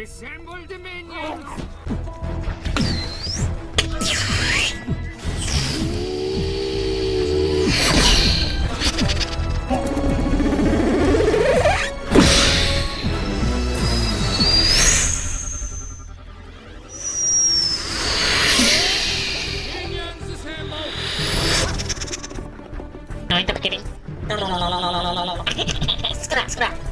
Assemble the minions! Minions assemble! No, ito kidding. Scrap, scrap.